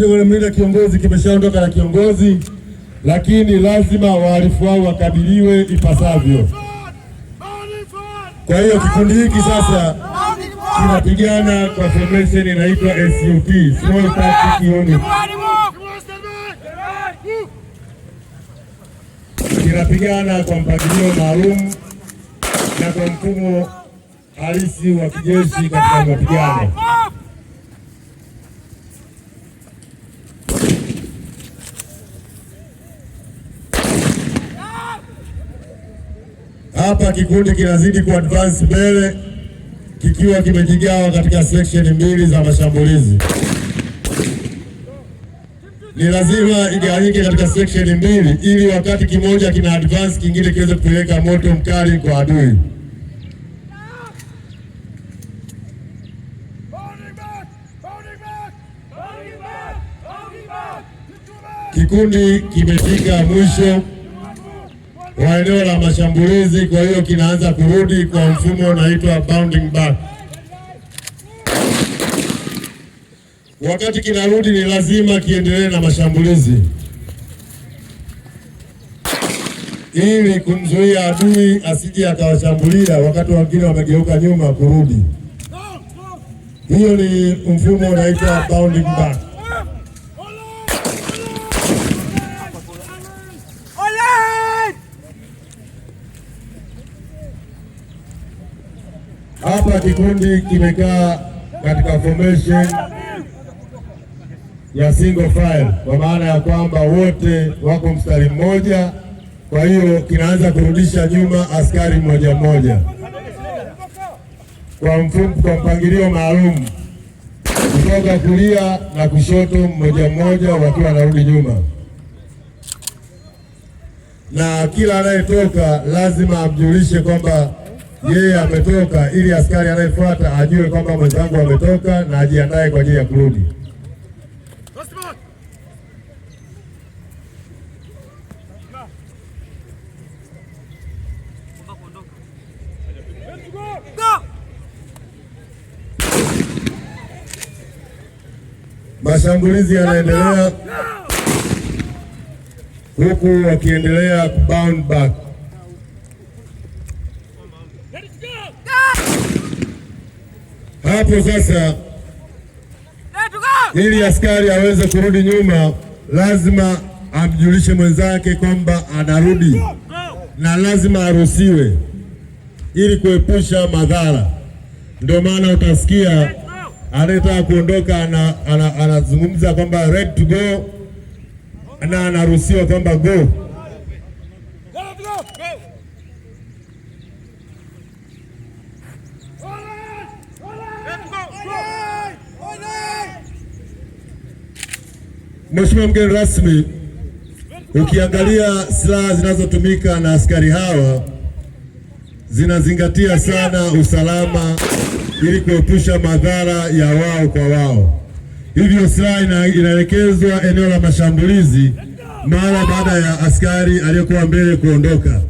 Mlinda kiongozi kimeshaondoka na kiongozi, lakini lazima wahalifu wao wakabiliwe ipasavyo. Kwa hiyo kikundi hiki sasa kinapigana kwa formation inaitwa SUT, Small Tactical Unit. Kinapigana kwa mpangilio maalum na kwa mfumo halisi wa kijeshi katika mapigano. Hapa kikundi kinazidi ku advance mbele kikiwa kimejigawa katika section mbili za mashambulizi. Ni lazima igawanyike katika section mbili ili wakati kimoja kina advance kingine kiweze kupeleka moto mkali kwa adui. Kikundi kimefika mwisho wa eneo la mashambulizi, kwa hiyo kinaanza kurudi kwa mfumo unaitwa bounding back. Wakati kinarudi ni lazima kiendelee na mashambulizi ili kumzuia adui asije akawashambulia wakati wengine wamegeuka nyuma kurudi. Hiyo ni mfumo unaitwa bounding back. Hapa kikundi kimekaa katika formation ya single file, kwa maana ya kwamba wote wako mstari mmoja. Kwa hiyo kinaanza kurudisha nyuma askari mmoja mmoja kwa mpangilio maalum, kutoka kulia na kushoto, mmoja mmoja wakiwa wanarudi nyuma, na kila anayetoka lazima amjulishe kwamba yeye ametoka, ili askari anayefuata ajue kwamba mwenzangu ametoka na ajiandae kwa ajili ya kurudi. Mashambulizi yanaendelea huku wakiendelea bound back. Hapo sasa, ili askari aweze kurudi nyuma, lazima amjulishe mwenzake kwamba anarudi, na lazima aruhusiwe ili kuepusha madhara. Ndio maana utasikia anayetaka kuondoka anazungumza kwamba ready to go, na anaruhusiwa kwamba go. Mheshimiwa mgeni rasmi, ukiangalia silaha zinazotumika na askari hawa zinazingatia sana usalama ili kuepusha madhara ya wao kwa wao. Hivyo silaha inaelekezwa eneo la mashambulizi mara baada ya askari aliyekuwa mbele kuondoka.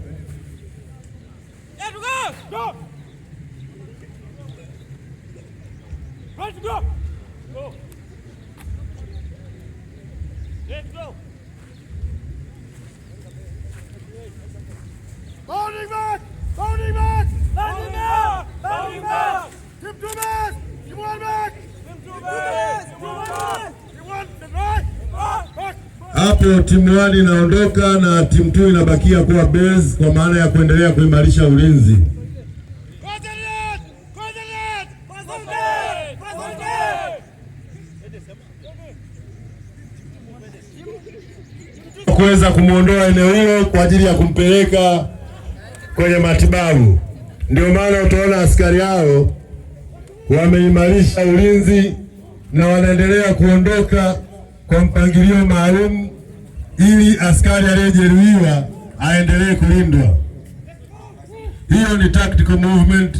Hapo timu 1 inaondoka na timu 2 inabakia kuwa base, kwa maana ya kuendelea kuimarisha ulinzi. Kuweza kumuondoa eneo hilo kwa ajili ya kumpeleka kwenye matibabu. Ndio maana utaona askari hao wameimarisha ulinzi na wanaendelea kuondoka kwa mpangilio maalum ili askari aliyejeruhiwa aendelee kulindwa. Hiyo ni tactical movement